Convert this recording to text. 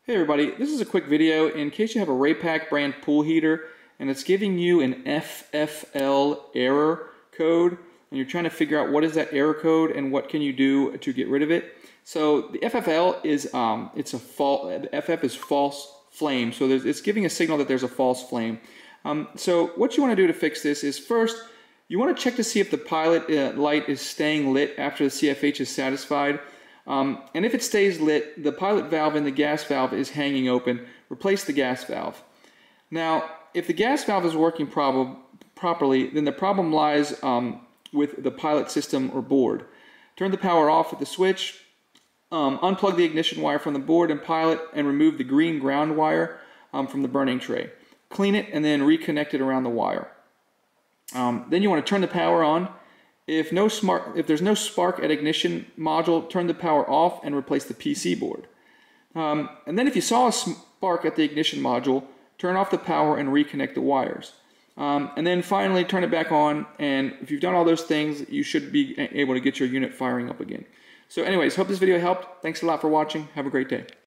Hey everybody, this is a quick video in case you have a Raypak brand pool heater and it's giving you an FFL error code and you're trying to figure out what is that error code and what can you do to get rid of it. So the FFL is the FF is false flame, so it's giving a signal that there's a false flame. So what you want to do to fix this is first you want to check to see if the pilot light is staying lit after the CFH is satisfied. And if it stays lit, the pilot valve and the gas valve is hanging open. Replace the gas valve. Now, if the gas valve is working properly, then the problem lies with the pilot system or board. Turn the power off with the switch, unplug the ignition wire from the board and pilot, and remove the green ground wire from the burning tray. Clean it and then reconnect it around the wire. Then you want to turn the power on. If there's no spark at ignition module, turn the power off and replace the PC board. And then if you saw a spark at the ignition module, turn off the power and reconnect the wires. And then finally turn it back on, and if you've done all those things, you should be able to get your unit firing up again. So anyways, hope this video helped. Thanks a lot for watching. Have a great day.